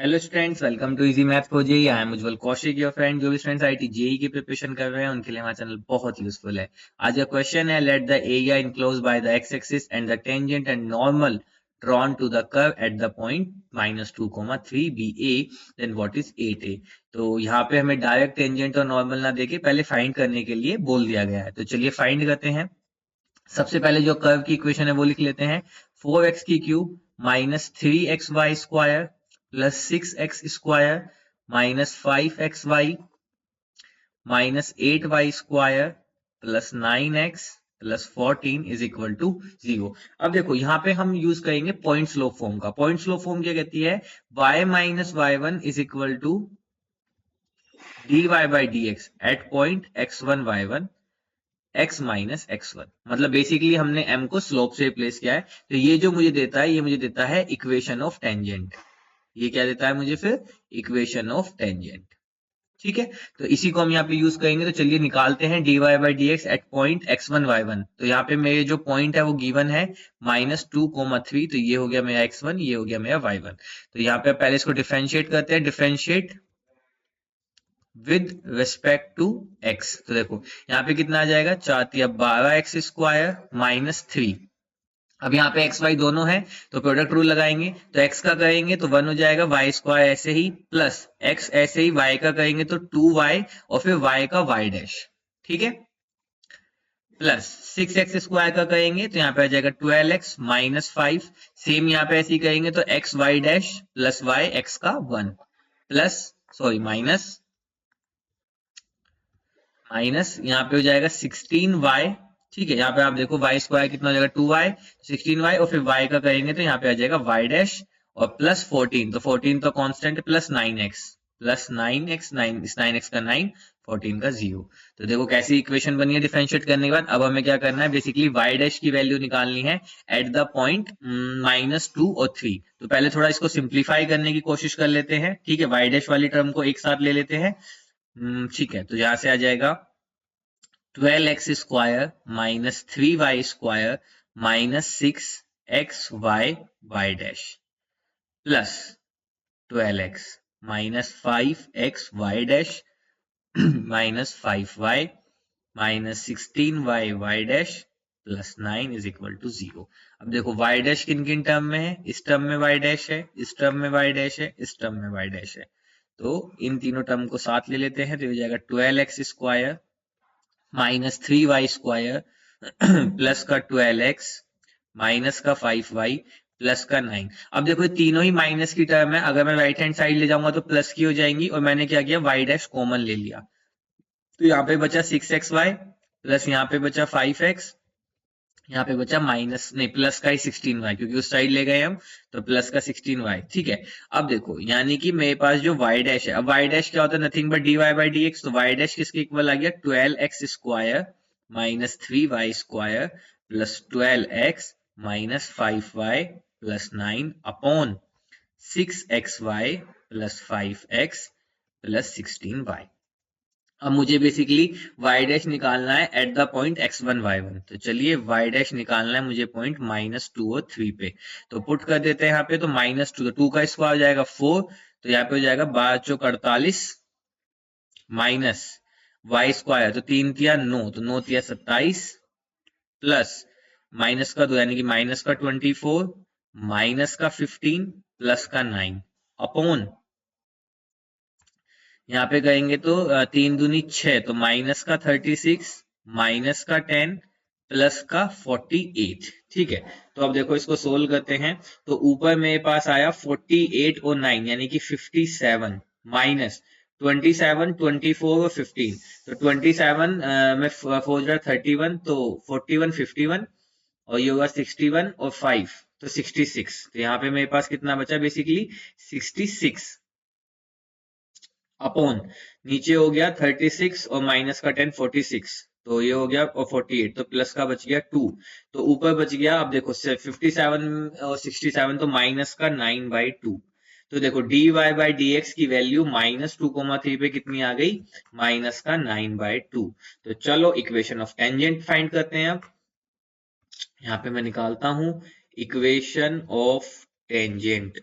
Hello students, welcome to easy math for JEE. I am Ujjwal Kaushik, your friend. जो भी students IIT JEE की preparation कर रहे हैं उनके लिए हमारा चैनल बहुत यूजफुल है। आज का क्वेश्चन है, let the area enclosed by the x axis and the tangent and normal drawn to the curve at the point -2, 3 be a, then what is 8a। तो यहाँ पे हमें डायरेक्ट टेंजेंट और नॉर्मल ना देके पहले फाइंड करने के लिए बोल दिया गया है। तो चलिए फाइंड करते हैं। सबसे पहले जो कर्व की इक्वेशन है वो लिख लेते हैं। 4x की cube minus 3xy square plus 6x square minus 5xy minus 8y square plus 9x plus 14 is equal to 0। अब देखो यहाँ पे हम यूज करेंगे पॉइंट स्लोप फॉर्म का। पॉइंट स्लोप फॉर्म क्या कहती है? y minus y1 is equal to dy by dx at point x1 y1 x minus x1। मतलब बेसिकली हमने m को स्लोप से रिप्लेस किया है। तो ये जो मुझे देता है, ये मुझे देता है इक्वेशन ऑफ टेंजेंट। ये क्या देता है मुझे फिर? Equation of tangent. ठीक है, तो इसी को हम यहाँ पे यूज करेंगे। तो चलिए निकालते हैं dy by D X at point x1 y1। तो यहाँ पे मेरे जो पॉइंट है वो गिवन है -2, 3। तो ये हो गया मेरा x1, ये हो गया मेरा y1। तो यहाँ पे पहले इसको डिफरेंशिएट करते हैं। Differentiate with respect to x। तो देखो यहाँ पे कितना आ जाएगा, 4×12x स्क्वायर माइनस 3। अब यहाँ पे एक्स वाई दोनों है तो प्रोडक्ट रूल लगाएंगे। तो x का करेंगे तो 1 हो जाएगा, वाई स्क्वायर ऐसे ही प्लस x ऐसे ही, y का करेंगे तो 2y और फिर y का y डैश। ठीक है, प्लस 6x स्क्वायर का करेंगे तो यहाँ पे आ जाएगा 12x माइनस 5। सेम यहाँ पे ऐसे ही करेंगे तो x y dash plus y x का 1 प्लस सॉरी माइनस यहाँ पे हो जाएगा 16y। ठीक है, यहाँ पे आप देखो y स्क्वायर कितना हो जाएगा 2y, 16y और फिर y का करेंगे तो यहाँ पे आ जाएगा y डैश और प्लस 14। तो 14 तो constant plus 9x plus 9x 9 इस 9x का 9 14 का 0। तो देखो कैसी इक्वेशन बनी है डिफरेंशिएट करने के बाद। अब हमें क्या करना है, बेसिकली y डैश की वैल्यू निकालनी है एट द पॉइंट -2 और 3। तो पहले थोड़ा इसको सिंप्लीफाई करने की कोशिश कर लेते हैं। ठीक है, y डैश वाली टर्म को एक साथ ले लेते हैं। ठीक है, तो यहाँ से आ जाएगा 12x square minus 3y square minus 6xy y dash plus 12x minus 5xy dash minus 5y minus 16y y dash plus 9 is equal to 0। अब देखो y डैश किन किन टर्म में है? इस टर्म में y डैश है, इस टर्म में y डैश है, इस टर्म में y डैश है। तो इन तीनों टर्म को साथ ले लेते हैं तो हो जाएगा 12x square minus 3y square plus का 12x माइनस का 5y प्लस का 9। अब देखो ये तीनों ही माइनस की टर्म है। अगर मैं राइट हैंड साइड ले जाऊंगा तो प्लस की हो जाएंगी और मैंने क्या किया, y डैश कॉमन ले लिया। तो यहाँ पे बचा 6xy प्लस यहाँ पे बचा 5x, यहाँ पे बचा माइनस नहीं प्लस का ही 16y, क्योंकि उस साइड ले गए हम तो प्लस का 16y। ठीक है, अब देखो यानी कि मेरे पास जो y डैश है, अब y डैश क्या होता है? Nothing but dy by dx। तो y डैश किसके इक्वल आ गया? 12x square minus 3y square plus 12x minus 5y plus 9 upon 6xy plus 5x plus 16y। अब मुझे बेसिकली y डैश निकालना है at the point x1 y1। तो चलिए y dash निकालना है मुझे पॉइंट -2 और 3 पे। तो पुट कर देते हैं यहाँ पे। तो -2, तो 2 का स्क्वायर हो जाएगा 4। तो यहाँ पे हो जाएगा 12 चौक 48 माइनस y स्क्वायर, तो 3 तिया 9, तो 9 तिया 27 प्लस माइनस का 2 यानी कि माइनस का 24 माइनस का 15 प्लस का 9 अपॉन यहाँ पे कहेंगे तो 3 दूनी 6, तो माइनस का 36 माइनस का 10 प्लस का 48। ठीक है, तो अब देखो इसको सोल्व करते हैं। तो ऊपर मेरे पास आया 48 और 9 यानी कि 57 माइनस 27 24 और 15। तो 27 में 4 31, तो 41 51 और ये होगा 61 और 5 तो 66। तो यहाँ पे मेरे पास कितना बचा? बेसिकली 66 अपॉन नीचे हो गया 36 और माइनस का 10 46, तो ये हो गया और 48, तो प्लस का बच गया 2। तो ऊपर बच गया, अब देखो 57 और 67 तो माइनस का 9/2। तो देखो dy बाई डी एक्स की वैल्यू -2, 3 पे कितनी आ गई? माइनस का 9/2। तो चलो इक्वेशन ऑफ टेंजेंट फाइंड करते हैं। अब यहाँ पे मैं निकालता हूं इक्वेशन ऑफ टेंजेंट।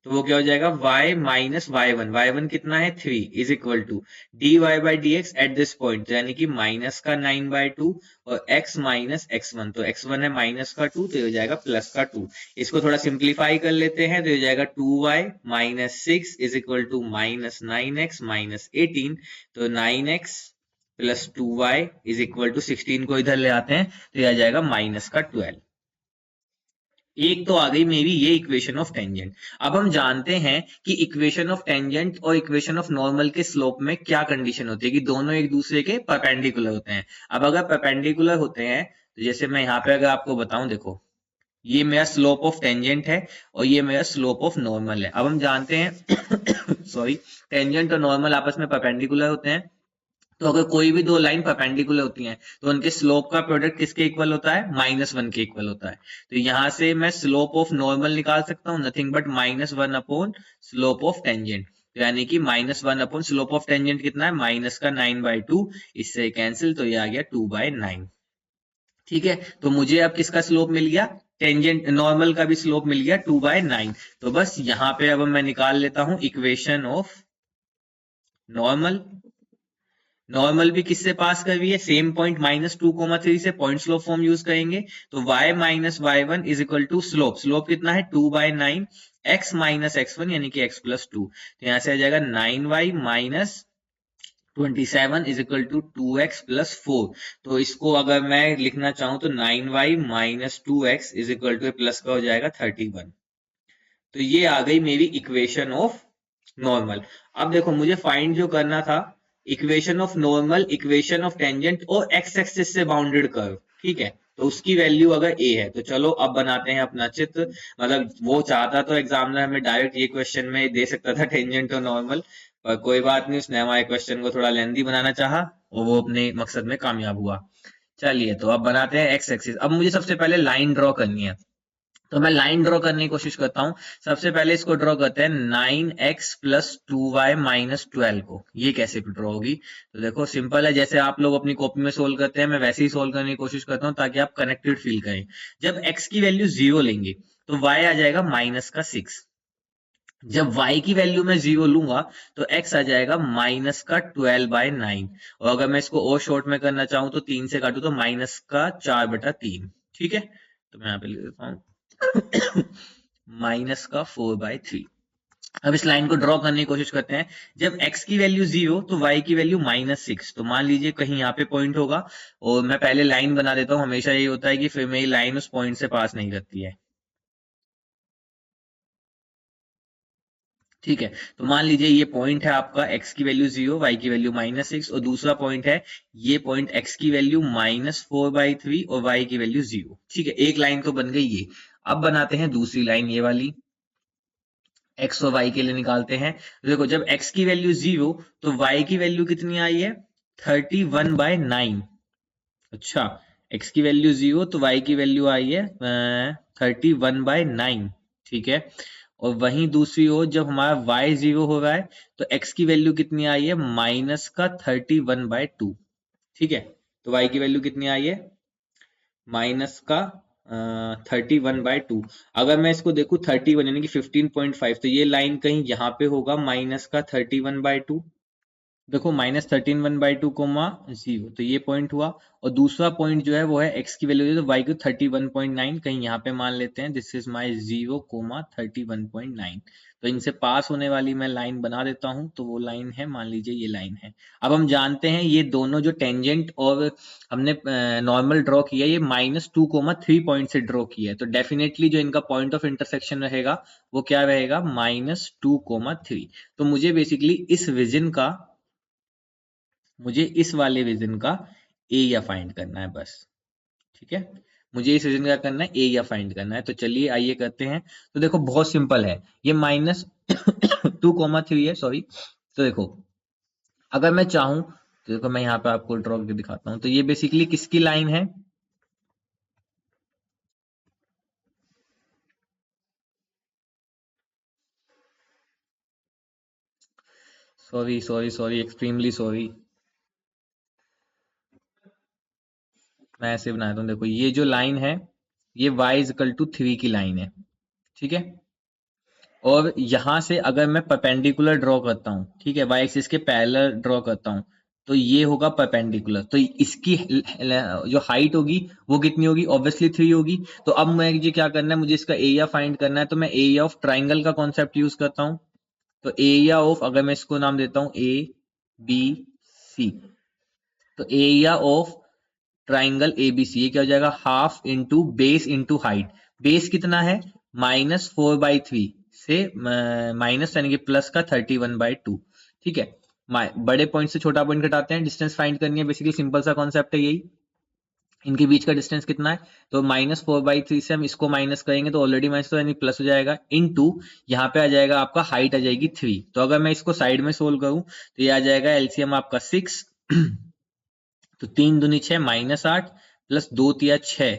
तो वो क्या हो जाएगा y माइनस y1 कितना है 3 is equal to D Y by D X at this point, यानी कि माइनस का 9/2 और x माइनस x1, तो x1 है माइनस का 2 तो ये हो जाएगा प्लस का 2। इसको थोड़ा सिंप्लीफाई कर लेते हैं तो ये हो जाएगा 2y minus 6 is equal to minus 9x minus 18, तो 9x plus 2y is equal to 16 को इधर ले आते हैं तो ये आ जाएगा माइनस का 12। एक तो आ गई मेरी ये इक्वेशन ऑफ टेंजेंट। अब हम जानते हैं कि इक्वेशन ऑफ टेंजेंट और इक्वेशन ऑफ नॉर्मल के स्लोप में क्या कंडीशन होती है कि दोनों एक दूसरे के परपेंडिकुलर होते हैं। अब अगर परपेंडिकुलर होते हैं तो जैसे मैं यहाँ पे अगर आपको बताऊं, देखो ये मेरा स्लोप ऑफ टेंजेंट है और ये मेरा स्लोप ऑफ नॉर्मल है। अब हम जानते हैं सॉरी, टेंजेंट और नॉर्मल आपस में परपेंडिकुलर होते हैं, तो अगर कोई भी दो लाइन परपेंडिकुलर होती हैं तो उनके स्लोप का प्रोडक्ट किसके इक्वल होता है, -1 के इक्वल होता है। तो यहां से मैं स्लोप ऑफ नॉर्मल निकाल सकता हूँ, nothing but -1 upon slope of tangent, तो यानी कि -1 अपॉन स्लोप ऑफ टेंजेंट कितना है, माइनस का 9/2, इससे कैंसिल, तो ये आ गया 2/9। ठीक है, तो मुझे अब किसका स्लोप मिल गया, टेंजेंट नॉर्मल का भी स्लोप मिल गया 2/9। तो बस यहाँ पे अब मैं निकाल लेता हूं इक्वेशन ऑफ नॉर्मल। नॉर्मल भी किससे पास कर रही है, सेम पॉइंट -2, 3 से पॉइंट स्लोप फॉर्म यूज करेंगे, तो y minus y1 is equal to slope, slope कितना है 2/9, x माइनस x1 यानी कि x प्लस 2, तो यहां से आ जाएगा 9y minus 27 is equal to 2x plus 4। तो इसको अगर मैं लिखना चाहूं तो 9y minus 2x is equal to plus का हो जाएगा 31। तो ये आ गई मेरी इक्वेशन ऑफ नॉर्मल। अब देखो मुझे फाइंड जो करना था, equation of normal, equation of tangent और एक्स एक्सिस से बाउंडेड कर्व, ठीक है, तो उसकी वैल्यू अगर ए है तो चलो अब बनाते हैं अपना चित्र। मतलब वो चाहता तो एग्जामिनर हमें डायरेक्ट ये क्वेश्चन में दे सकता था टेंजेंट और नॉर्मल, पर कोई बात नहीं, उसने हमारे क्वेश्चन को थोड़ा लेंथी बनाना चाहा और वो अपने मकसद में कामयाब हुआ। चलिए तो अब बनाते हैं एक्स एक्सिस। अब मुझे सबसे पहले लाइन ड्रॉ करनी है, तो मैं लाइन ड्रॉ करने की कोशिश करता हूं। सबसे पहले इसको ड्रॉ करते हैं 9x प्लस 2y माइनस 12 को, ये कैसे ड्रॉ होगी, तो देखो सिंपल है, जैसे आप लोग अपनी कॉपी में सोल्व करते हैं मैं वैसे ही सोल्व करने की कोशिश करता हूं ताकि आप कनेक्टेड फील करें। जब x की वैल्यू 0 लेंगे तो y आ जाएगा माइनस का 6, जब y की वैल्यू में 0 लूंगा तो x आ जाएगा माइनस का 12/9, और अगर मैं इसको और शॉर्ट में करना चाहूं तो 3 से काटू तो माइनस का 4/3। ठीक है, तो मैं यहाँ पे लिख देता हूं माइनस का 4/3। अब इस लाइन को ड्रॉ करने की कोशिश करते हैं। जब x की वैल्यू 0 तो y की वैल्यू -6, तो मान लीजिए कहीं यहाँ पे पॉइंट होगा, और मैं पहले लाइन बना देता हूँ, हमेशा ये होता है कि फिर मेरी लाइन उस पॉइंट से पास नहीं करती है। ठीक है, तो मान लीजिए ये पॉइंट है आपका, x की वैल्यू 0, y की वैल्यू -6, और दूसरा पॉइंट है ये पॉइंट, x की वैल्यू -4/3 और y की वैल्यू 0। ठीक है, एक लाइन तो बन गई ये। अब बनाते हैं दूसरी लाइन, ये वाली x और y के लिए निकालते हैं। तो देखो जब x की वैल्यू 0 तो y की वैल्यू कितनी आई है, 31/9। अच्छा, x की वैल्यू 0 तो y की वैल्यू आई है 31/9। ठीक है, और वहीं दूसरी ओर जब हमारा y 0 हो रहा है तो x की वैल्यू कितनी आई है, माइनस का 31/2। ठीक है, तो y की वैल्यू कितनी आई है, माइनस का 31/2। अगर मैं इसको देखूं 31 यानी कि 15.5, तो ये लाइन कहीं यहाँ पे होगा माइनस का 31/2। देखो -13 1/2 कोमा 0, तो ये पॉइंट हुआ, और दूसरा पॉइंट जो है वो है x की वैल्यू, तो y को 31.9 कहीं यहाँ पे मान लेते हैं, दिस इज माई 0, 31.9। तो इनसे पास होने वाली मैं लाइन बना देता हूँ, तो वो लाइन है, मान लीजिए ये लाइन है। अब हम जानते हैं ये दोनों जो टेंजेंट और हमने नॉर्मल ड्रॉ किया, ये -2, 3 पॉइंट से ड्रॉ किया है, तो डेफिनेटली जो इनका पॉइंट ऑफ इंटरसेक्शन रहेगा वो क्या रहेगा, -2, 3। तो मुझे बेसिकली इस रीजन का, मुझे इस वाले रीजन का एरिया फाइंड करना है बस। ठीक है, मुझे इस रीजन का करना है, एरिया फाइंड करना है, तो चलिए आइए करते हैं। तो देखो बहुत सिंपल है, ये -2, 3 है, सॉरी। तो देखो अगर मैं चाहूं तो देखो मैं यहाँ पे आपको ड्रॉ करके दिखाता हूं, तो ये बेसिकली किसकी लाइन है, sorry sorry sorry, extremely sorry, मैं ऐसे बनाता हूँ। देखो ये जो लाइन है ये y = 3 की लाइन है। ठीक है, और यहां से अगर मैं परपेंडिकुलर ड्रॉ करता हूं, ठीक है, वाई एक्सिस के पैरेलल ड्रॉ करता हूं, तो ये होगा परपेंडिकुलर, तो इसकी जो हाइट होगी वो कितनी होगी, ऑब्वियसली 3 होगी। तो अब मुझे क्या करना है, मुझे इसका एरिया फाइंड करना है, तो मैं एरिया ऑफ ट्राइंगल का कॉन्सेप्ट यूज करता हूं। तो एरिया ऑफ, अगर मैं इसको नाम देता हूं ए बी सी, तो एरिया ऑफ ट्राइंगल एबीसी, ये क्या हो जाएगा, half into base into height. Base कितना है, -4/3 से माइनस यानी कि प्लस का 31/2, ठीक है। बड़े पॉइंट से छोटा पॉइंट घटाते हैं, डिस्टेंस फाइंड करनी है, बेसिकली सिंपल सा कॉन्सेप्ट है यही। इनके बीच का डिस्टेंस कितना है, तो -4/3 से हम इसको माइनस करेंगे तो ऑलरेडी माइनस तो यानी प्लस हो जाएगा, इनटू यहाँ पे आ जाएगा आपका हाइट आ जाएगी 3। तो अगर मैं इसको साइड में सोल्व करूं तो ये आ जाएगा एलसीएम आपका 6 तो 3 दूनी 6 -8 प्लस 2 तिया 6,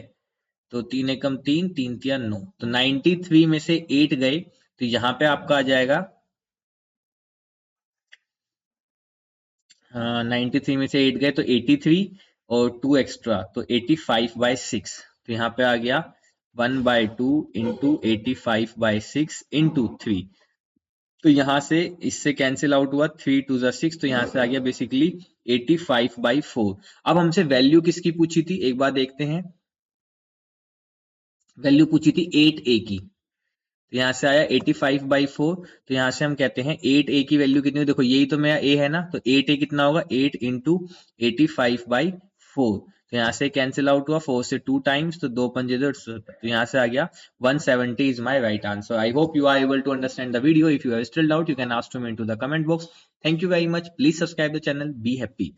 तो 3 एकम 3 3 तिया 9, तो 93 में से 8 गए तो यहाँ पे आपका आ जाएगा 93 में से 8 गए तो 83 और 2 एक्स्ट्रा तो 85/6, तो यहाँ पे आ गया 1/2 इंटू 85/6 इंटू 3। तो यहाँ से इससे कैंसिल आउट हुआ, 3 2 6, तो यहाँ से आ गया बेसिकली 85/4। अब हमसे वैल्यू किसकी पूछी थी, एक बार देखते हैं। वैल्यू पूछी थी 8a की, तो यहाँ से आया 85/4, तो यहाँ से हम कहते हैं 8a की वैल्यू कितनी हो, देखो यही तो मेरा a है ना, तो 8a कितना होगा, 8 इंटू 85/4, तो यहाँ से कैंसिल आउट हुआ, 4 से 2 टाइम्स, तो 2 पंजे 2, तो यहाँ से आ गया 170 is my right answer. I hope you are able to understand the video. If you have still doubt you can ask to me into the comment box. Thank you very much, please subscribe the channel, be happy.